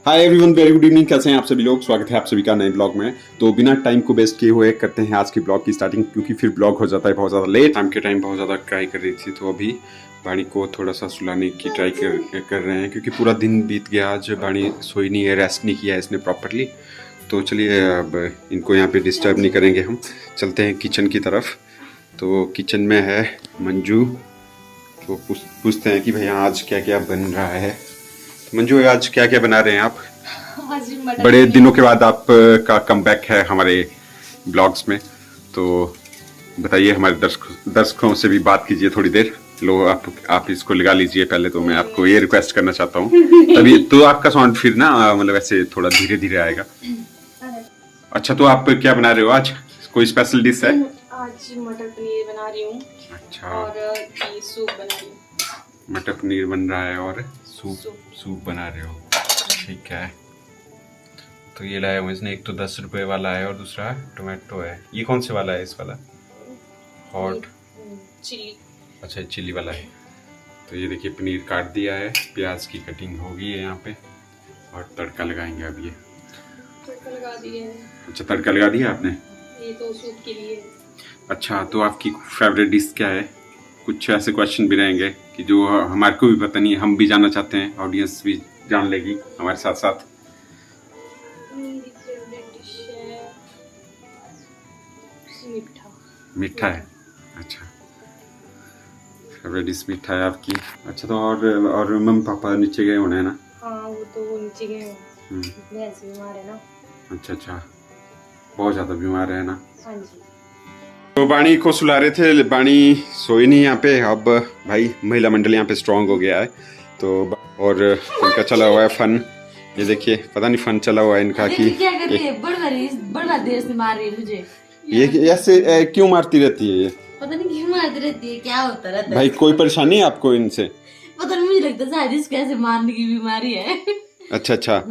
Hi everyone, very good evening. कैसे हैं आप सभी लोग? स्वागत है आप सभी का नए ब्लॉग में। तो बिना टाइम को वेस्ट किए हुए करते हैं आज की ब्लॉग की स्टार्टिंग, क्योंकि फिर ब्लॉग हो जाता है बहुत ज़्यादा लेट। शाम के टाइम बहुत ज़्यादा ट्राई कर रही थी, तो अभी बाणी को थोड़ा सा सुलाने की ट्राई कर रहे हैं, क्योंकि पूरा दिन बीत गया। आज बाणी सोई नहीं है, रेस्ट नहीं किया है इसने प्रॉपरली। तो चलिए अब इनको यहाँ पे डिस्टर्ब नहीं करेंगे, हम चलते हैं किचन की तरफ। तो किचन में है मंजू, तो पूछते हैं कि भैया आज क्या क्या बन रहा है। मंजू, आज क्या क्या बना रहे हैं आप? बड़े दिनों के बाद आप का कमबैक है हमारे ब्लॉग्स में, तो बताइए, हमारे दर्शकों से भी बात कीजिए थोड़ी देर। लो आप इसको लगा लीजिए पहले। तो मैं आपको ये रिक्वेस्ट करना चाहता हूँ, तभी तो आपका साउंड फिर ना मतलब ऐसे थोड़ा धीरे धीरे आएगा। अच्छा, तो आप क्या बना रहे हो आज? कोई स्पेशल डिश है? आज मटर पनीर बना रही हूँ। अच्छा, और ये सूप बना रही हूँ। मटर पनीर बन रहा है और सूप बना रहे हो, ठीक है। तो ये लाया हूँ इसने, एक तो 10 रुपए वाला है और दूसरा टोमेटो है। ये कौन से वाला है? इस वाला हॉट चिली। अच्छा, चिली वाला है। तो ये देखिए पनीर काट दिया है, प्याज की कटिंग हो गई है यहाँ पे, और तड़का लगाएंगे अब। ये तड़का लगा दिया है। अच्छा, तड़का लगा दिया आपने? ये तो सूप के लिए। अच्छा, तो आपकी फेवरेट डिश क्या है? कुछ ऐसे क्वेश्चन भी रहेंगे कि जो हमारे को भी पता नहीं है, हम भी जानना चाहते हैं, ऑडियंस भी जान लेगी हमारे साथ साथ। मेरी फेवरेट डिश है मीठा। मीठा है? अच्छा, फेवरेट डिश मीठा है आपकी। अच्छा, तो और मम्मी पापा नीचे गए होने हैं ना? हाँ, वो तो वो नीचे गए हैं। भैंस बीमार है ना। अच्छा अच्छा, बहुत ज़्यादा बीमार है ना? हाँ जी। तो बाणी को सुला रहे थे, बाणी सोई नहीं यहाँ पे। अब भाई महिला मंडल यहाँ पे स्ट्रांग हो गया है, तो और इनका चला हुआ है फन। ये देखिए, पता नहीं फन चला हुआ है इनका कि क्या कर रही है। बड़ा देर से मार रही है मुझे। ये ऐसे क्यों मारती रहती है? ये पता नहीं क्यों मारती रहती है, क्या होता रहता है। भाई कोई परेशानी है आपको इनसे? पता नहीं, मुझे लगता है शायद इसको ऐसे मारने की बीमारी है। अच्छा अच्छा,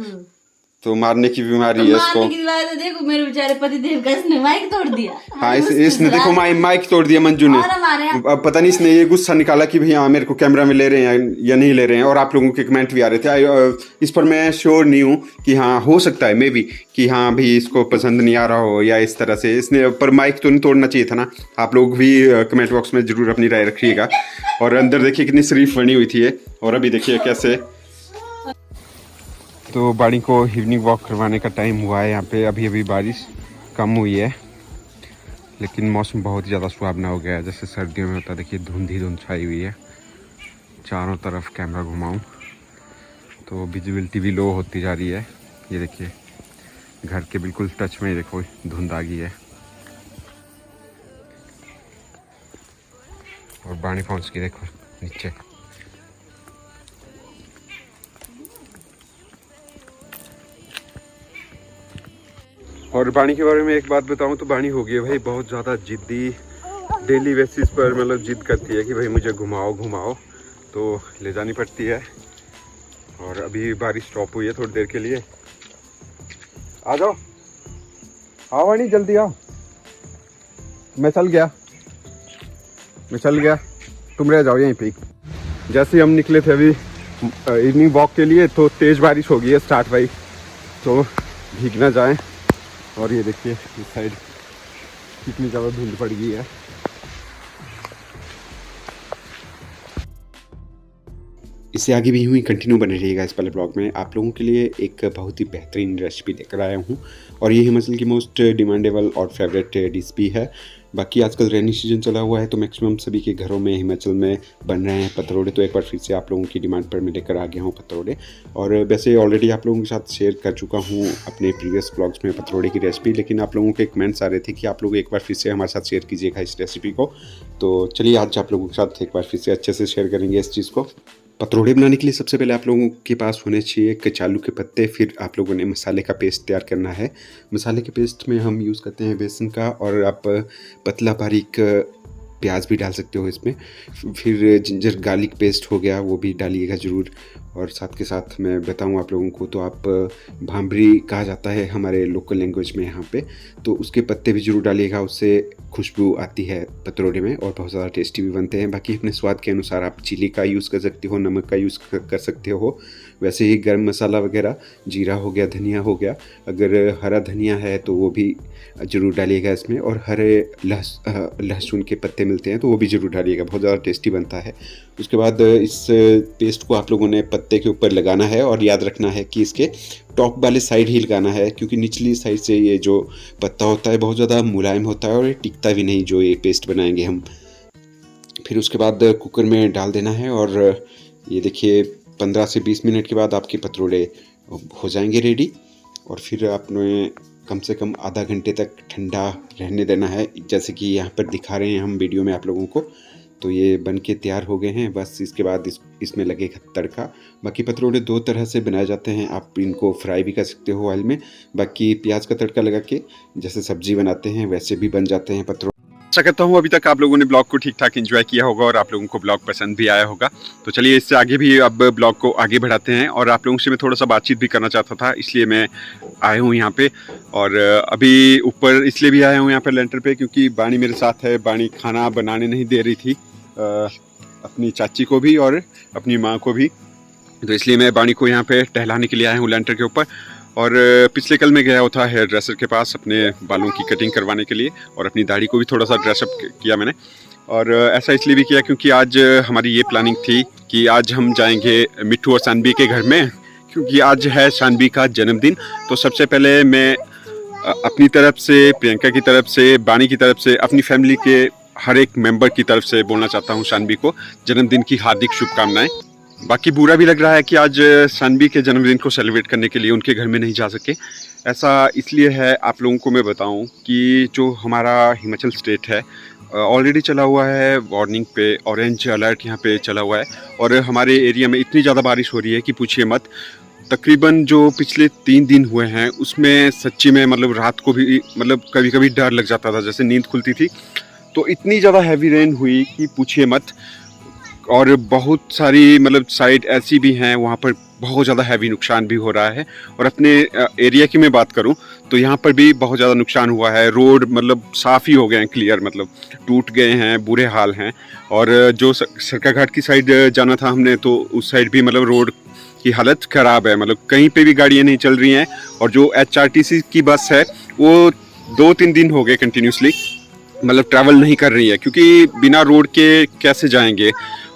तो मारने की बीमारी है इसको। मारने की बीमारी तो देखो, मेरे बेचारे पतिदेव का इसने माइक तोड़ दिया। हाँ, इसने देखो माइक तोड़ दिया मंजू ने। अब पता नहीं इसने ये गुस्सा निकाला कि भैया मेरे को कैमरा में ले रहे हैं या नहीं ले रहे हैं। और आप लोगों के कमेंट भी आ रहे थे, इस पर मैं श्योर नहीं हूँ कि हाँ हो सकता है मे बी कि हाँ भी इसको पसंद नहीं आ रहा हो या इस तरह से इसने, पर माइक तो नहीं तोड़ना चाहिए था ना। आप लोग भी कमेंट बॉक्स में जरूर अपनी राय रखिएगा। और अंदर देखिए कितनी शरीफ बनी हुई थी ये, और अभी देखिए कैसे। तो बाड़ी को इवनिंग वॉक करवाने का टाइम हुआ है यहाँ पे। अभी अभी बारिश कम हुई है, लेकिन मौसम बहुत ज़्यादा सुहावना हो गया है, जैसे सर्दियों में होता है। देखिए धुंध ही धुंध छाई हुई है, चारों तरफ कैमरा घुमाऊं तो विजिबिलिटी भी लो होती जा रही है। ये देखिए घर के बिल्कुल टच में ही देखो धुंध आ गई है। और बाणी पहुँच गई देखो नीचे। और बाणी के बारे में एक बात बताऊं तो बाणी हो गई है भाई बहुत ज़्यादा जिद्दी। डेली बेसिस पर मतलब जिद करती है कि भाई मुझे घुमाओ घुमाओ, तो ले जानी पड़ती है। और अभी बारिश स्टॉप हुई है थोड़ी देर के लिए। आ जाओ, आओ बाणी जल्दी आओ। मैं चल गया, तुम रह जाओ यहीं पे। जैसे ही हम निकले थे अभी इवनिंग वॉक के लिए, तो तेज़ बारिश हो गई है स्टार्ट भाई, तो भीग ना जाएं। और ये देखिए इस साइड कितनी ज़्यादा धुंध पड़ गई है। इससे आगे भी यूँ ही कंटिन्यू बने रहिएगा इस वाले ब्लॉग में। आप लोगों के लिए एक बहुत ही बेहतरीन रेसिपी लेकर आया हूँ, और ये हिमाचल की मोस्ट डिमांडेबल और फेवरेट डिश भी है। बाकी आजकल रेनी सीजन चला हुआ है, तो मैक्सिमम सभी के घरों में हिमाचल में बन रहे हैं पतरोड़े। तो एक बार फिर से आप लोगों की डिमांड पर मैं लेकर आ गया हूँ पतरोड़े। और वैसे ऑलरेडी आप लोगों के साथ शेयर कर चुका हूँ अपने प्रीवियस ब्लॉग्स में पतरोड़े की रेसिपी, लेकिन आप लोगों के कमेंट्स आ रहे थे कि आप लोग एक बार फिर से हमारे साथ शेयर कीजिएगा इस रेसिपी को। तो चलिए आज आप लोगों के साथ एक बार फिर से अच्छे से शेयर करेंगे इस चीज़ को। पतरोड़े बनाने के लिए सबसे पहले आप लोगों के पास होने चाहिए कचालू के पत्ते। फिर आप लोगों ने मसाले का पेस्ट तैयार करना है। मसाले के पेस्ट में हम यूज़ करते हैं बेसन का, और आप पतला बारीक प्याज भी डाल सकते हो इसमें। फिर जिंजर गार्लिक पेस्ट हो गया, वो भी डालिएगा ज़रूर। और साथ के साथ मैं बताऊं आप लोगों को, तो आप भांबरी कहा जाता है हमारे लोकल लैंग्वेज में यहाँ पे, तो उसके पत्ते भी ज़रूर डालिएगा। उससे खुशबू आती है पतरोड़े में और बहुत ज़्यादा टेस्टी भी बनते हैं। बाकी अपने स्वाद के अनुसार आप चिली का यूज़ कर सकते हो, नमक का यूज़ कर सकते हो। वैसे ही गरम मसाला वगैरह, जीरा हो गया, धनिया हो गया, अगर हरा धनिया है तो वो भी ज़रूर डालिएगा इसमें, और हरे लहसुन के पत्ते मिलते हैं तो वो भी ज़रूर डालिएगा, बहुत ज़्यादा टेस्टी बनता है। उसके बाद इस पेस्ट को आप लोगों ने पत्ते के ऊपर लगाना है, और याद रखना है कि इसके टॉप वाले साइड ही लगाना है, क्योंकि निचली साइड से ये जो पत्ता होता है बहुत ज़्यादा मुलायम होता है और ये टिकता भी नहीं, जो ये पेस्ट बनाएंगे हम। फिर उसके बाद कुकर में डाल देना है, और ये देखिए 15 से 20 मिनट के बाद आपके पतरोड़े हो जाएंगे रेडी। और फिर आपने कम से कम आधा घंटे तक ठंडा रहने देना है, जैसे कि यहाँ पर दिखा रहे हैं हम वीडियो में आप लोगों को। तो ये बन के तैयार हो गए हैं, बस इसके बाद इसमें लगेगा तड़का। बाकी पतरोड़े 2 तरह से बनाए जाते हैं, आप इनको फ्राई भी कर सकते हो ऑयल में, बाकी प्याज का तड़का लगा के जैसे सब्जी बनाते हैं वैसे भी बन जाते हैं पतरोड़े। आशा करता हूँ अभी तक आप लोगों ने ब्लॉग को ठीक ठाक एंजॉय किया होगा और आप लोगों को ब्लॉग पसंद भी आया होगा। तो चलिए इससे आगे भी अब ब्लॉग को आगे बढ़ाते हैं, और आप लोगों से मैं थोड़ा सा बातचीत भी करना चाहता था, इसलिए मैं आया हूँ यहाँ पे। और अभी ऊपर इसलिए भी आया हूँ यहाँ पे लेंटर पे, क्योंकि बाणी मेरे साथ है। बाणी खाना बनाने नहीं दे रही थी अपनी चाची को भी और अपनी माँ को भी, तो इसलिए मैं बाणी को यहाँ पे टहलाने के लिए आया हूँ लेंटर के ऊपर। और पिछले कल मैं गया था हेयर ड्रेसर के पास अपने बालों की कटिंग करवाने के लिए, और अपनी दाढ़ी को भी थोड़ा सा ड्रेसअप किया मैंने। और ऐसा इसलिए भी किया क्योंकि आज हमारी ये प्लानिंग थी कि आज हम जाएंगे मिट्ठू और शानवी के घर में, क्योंकि आज है शानवी का जन्मदिन। तो सबसे पहले मैं अपनी तरफ से, प्रियंका की तरफ से, बाणी की तरफ से, अपनी फैमिली के हर एक मेंबर की तरफ से बोलना चाहता हूँ शानवी को जन्मदिन की हार्दिक शुभकामनाएं। बाकी बुरा भी लग रहा है कि आज शानवी के जन्मदिन को सेलिब्रेट करने के लिए उनके घर में नहीं जा सके। ऐसा इसलिए है, आप लोगों को मैं बताऊं कि जो हमारा हिमाचल स्टेट है ऑलरेडी चला हुआ है वार्निंग पे, ऑरेंज अलर्ट यहाँ पे चला हुआ है, और हमारे एरिया में इतनी ज़्यादा बारिश हो रही है कि पूछिए मत। तकरीबन जो पिछले 3 दिन हुए हैं उसमें सच्ची में मतलब रात को भी मतलब कभी कभी डर लग जाता था, जैसे नींद खुलती थी। तो इतनी ज़्यादा हैवी रेन हुई कि पूछिए मत, और बहुत सारी मतलब साइड ऐसी भी हैं वहाँ पर बहुत ज़्यादा हैवी नुकसान भी हो रहा है। और अपने एरिया की मैं बात करूँ तो यहाँ पर भी बहुत ज़्यादा नुकसान हुआ है। रोड मतलब साफ़ ही हो गए हैं, क्लियर, मतलब टूट गए हैं, बुरे हाल हैं। और जो सरकाघाट की साइड जाना था हमने, तो उस साइड भी मतलब रोड की हालत ख़राब है, मतलब कहीं पे भी गाड़ियाँ नहीं चल रही हैं। और जो HRTC की बस है वो 2-3 दिन हो गए कंटिन्यूसली मतलब ट्रैवल नहीं कर रही है, क्योंकि बिना रोड के कैसे जाएंगे,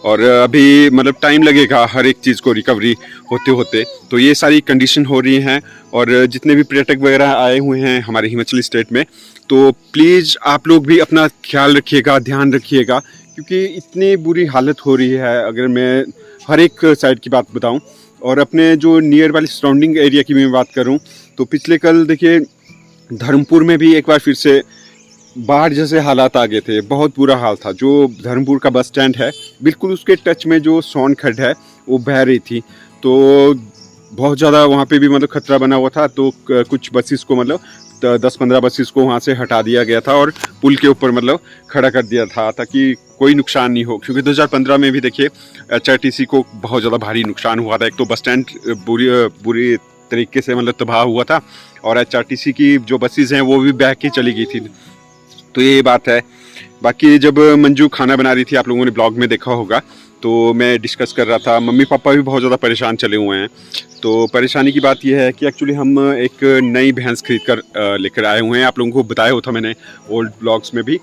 और अभी मतलब टाइम लगेगा हर एक चीज़ को रिकवरी होते होते। तो ये सारी कंडीशन हो रही हैं। और जितने भी पर्यटक वगैरह आए हुए हैं हमारे हिमाचल स्टेट में, तो प्लीज़ आप लोग भी अपना ख्याल रखिएगा, ध्यान रखिएगा, क्योंकि इतनी बुरी हालत हो रही है। अगर मैं हर एक साइड की बात बताऊं, और अपने जो नियर वाली सराउंडिंग एरिया की मैं बात करूं, तो पिछले कल देखिए धर्मपुर में भी एक बार फिर से बाढ़ जैसे हालात आ गए थे, बहुत बुरा हाल था। जो धर्मपुर का बस स्टैंड है बिल्कुल उसके टच में जो सोन खड्ड है वो बह रही थी, तो बहुत ज़्यादा वहाँ पे भी मतलब खतरा बना हुआ था। तो कुछ बसेस को मतलब 10-15 बसेस को वहाँ से हटा दिया गया था और पुल के ऊपर मतलब खड़ा कर दिया था, ताकि कोई नुकसान नहीं हो। क्योंकि 2015 में भी देखिए HRTC को बहुत ज़्यादा भारी नुकसान हुआ था। एक तो बस स्टैंड बुरी तरीके से मतलब तबाह हुआ था, और HRTC की जो बसेस हैं वो भी बह के चली गई थी। तो ये बात है। बाकी जब मंजू खाना बना रही थी, आप लोगों ने ब्लॉग में देखा होगा, तो मैं डिस्कस कर रहा था, मम्मी पापा भी बहुत ज़्यादा परेशान चले हुए हैं। तो परेशानी की बात यह है कि एक्चुअली हम एक नई भैंस खरीद कर लेकर आए हुए हैं। आप लोगों को बताया होता मैंने ओल्ड ब्लॉग्स में भी।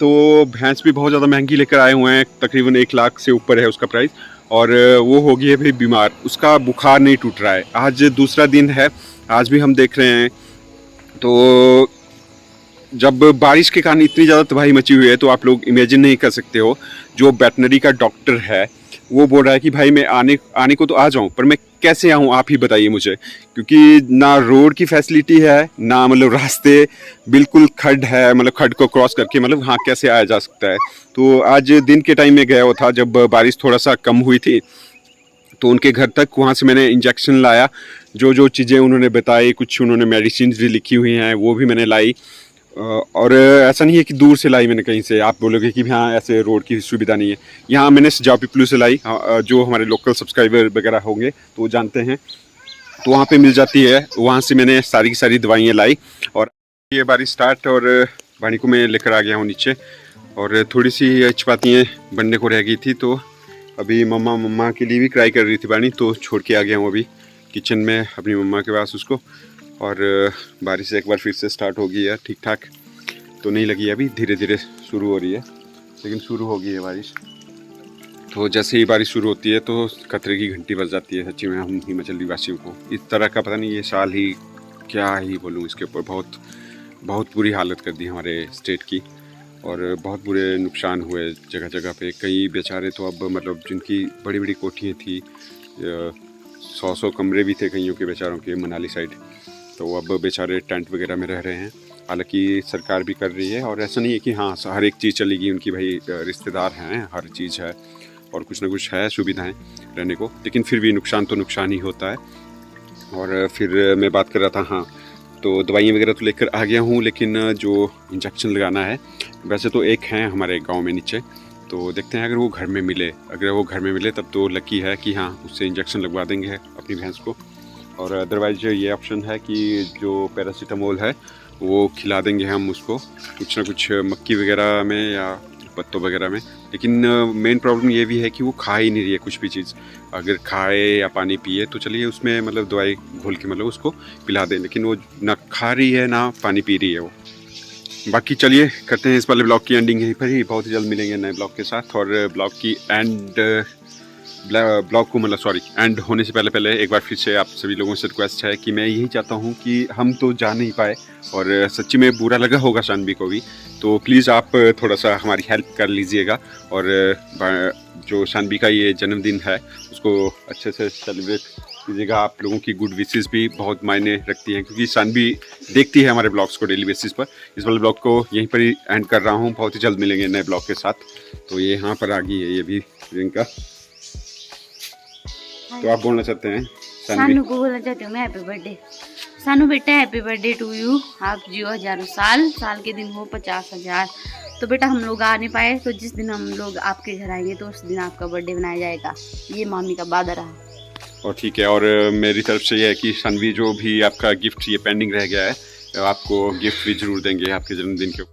तो भैंस भी बहुत ज़्यादा महंगी लेकर आए हुए हैं, तकरीबन 1 लाख से ऊपर है उसका प्राइस, और वो हो गई है भाई बीमार, उसका बुखार नहीं टूट रहा है। आज दूसरा दिन है, आज भी हम देख रहे हैं। तो जब बारिश के कारण इतनी ज़्यादा तबाही मची हुई है, तो आप लोग इमेजिन नहीं कर सकते हो। जो वेटनरी का डॉक्टर है वो बोल रहा है कि भाई मैं आने को तो आ जाऊं, पर मैं कैसे आऊं, आप ही बताइए मुझे, क्योंकि ना रोड की फैसिलिटी है, ना मतलब रास्ते, बिल्कुल खड्ड है, मतलब खड्ड को क्रॉस करके मतलब हाँ कैसे आया जा सकता है। तो आज दिन के टाइम में गया हुआ था जब बारिश थोड़ा सा कम हुई थी, तो उनके घर तक वहाँ से मैंने इंजेक्शन लाया। जो चीज़ें उन्होंने बताई, कुछ उन्होंने मेडिसिन भी लिखी हुई हैं वो भी मैंने लाई। और ऐसा नहीं है कि दूर से लाई मैंने कहीं से, आप बोलोगे कि हाँ ऐसे रोड की सुविधा नहीं है। यहाँ मैंने सजाव पिपलू से लाई, जो हमारे लोकल सब्सक्राइबर वगैरह होंगे तो वो जानते हैं, तो वहाँ पे मिल जाती है। वहाँ से मैंने सारी की सारी दवाइयाँ लाई, और ये बारिश स्टार्ट, और वाणी को मैं लेकर आ गया हूँ नीचे, और थोड़ी सी चपातियाँ बनने को रह गई थी, तो अभी मम्मा के लिए भी क्राई कर रही थी पानी, तो छोड़ के आ गया हूँ अभी किचन में अपनी मम्मा के पास उसको। और बारिश एक बार फिर से स्टार्ट हो गई है, ठीक ठाक तो नहीं लगी अभी, धीरे धीरे शुरू हो रही है, लेकिन शुरू हो गई है बारिश। तो जैसे ही बारिश शुरू होती है तो खतरे की घंटी बज जाती है सच्ची में हम हिमाचली वासियों को। इस तरह का पता नहीं ये साल ही क्या ही बोलूँ इसके ऊपर, बहुत बुरी हालत कर दी हमारे स्टेट की, और बहुत बुरे नुकसान हुए जगह जगह पे। कई बेचारे तो अब मतलब जिनकी बड़ी बड़ी कोठियाँ थी, 100 कमरे भी थे कईयों के बेचारों के मनाली साइड, तो अब बेचारे टेंट वगैरह में रह रहे हैं। हालांकि सरकार भी कर रही है, और ऐसा नहीं है कि हाँ हर एक चीज़ चलेगी, उनकी भाई रिश्तेदार हैं, हर चीज़ है और कुछ ना कुछ है सुविधाएं रहने को, लेकिन फिर भी नुकसान तो नुकसान ही होता है। और फिर मैं बात कर रहा था, हाँ तो दवाइयाँ वगैरह तो लेकर आ गया हूँ, लेकिन जो इंजेक्शन लगाना है, वैसे तो एक है हमारे गांव में नीचे, तो देखते हैं अगर वो घर में मिले, तब तो लकी है कि हाँ उससे इंजेक्शन लगवा देंगे अपनी भैंस को। और अदरवाइज ये ऑप्शन है कि जो पैरासीटामोल है वो खिला देंगे हम उसको, कुछ ना कुछ मक्की वगैरह में या पत्तों वगैरह में। लेकिन मेन प्रॉब्लम ये भी है कि वो खा ही नहीं रही है कुछ भी चीज़। अगर खाए या पानी पिए तो चलिए उसमें मतलब दवाई घोल के मतलब उसको पिला दें, लेकिन वो ना खा रही है ना पानी पी रही है वो। बाकी चलिए करते हैं इस वाले ब्लॉग की एंडिंग यहीं पर ही, बहुत ही जल्द मिलेंगे नए ब्लॉग के साथ। और ब्लॉग की ब्लॉग को एंड होने से पहले एक बार फिर से आप सभी लोगों से रिक्वेस्ट है कि मैं यही चाहता हूँ कि हम तो जा नहीं पाए, और सच्ची में बुरा लगा होगा शानवी को भी, तो प्लीज़ आप थोड़ा सा हमारी हेल्प कर लीजिएगा। और जो शानवी का ये जन्मदिन है उसको अच्छे से सेलिब्रेट कीजिएगा। आप लोगों की गुड विशेस भी बहुत मायने रखती हैं, क्योंकि शानवी देखती है हमारे ब्लॉग्स को डेली बेसिस पर। इस वाले ब्लॉग को यहीं पर ही एंड कर रहा हूँ, बहुत ही जल्द मिलेंगे नए ब्लॉग के साथ। तो ये यहाँ पर आ गई है ये भी प्रियंका, तो आप बोलना चाहते हैं? सानू को बोलना चाहती हूँ मैं हैप्पी बर्थडे। सानू बेटा हैप्पी बर्थडे टू यू, आप जियो हजारों साल, साल के दिन हो 50,000। तो बेटा हम लोग आ नहीं पाए, तो जिस दिन हम लोग आपके घर आएंगे तो उस दिन आपका बर्थडे मनाया जाएगा, ये मामी का वादा रहा। और ठीक है, और मेरी तरफ से ये है कि शानवी जो भी आपका गिफ्ट ये पेंडिंग रह गया है, आपको गिफ्ट भी जरूर देंगे आपके जन्मदिन के।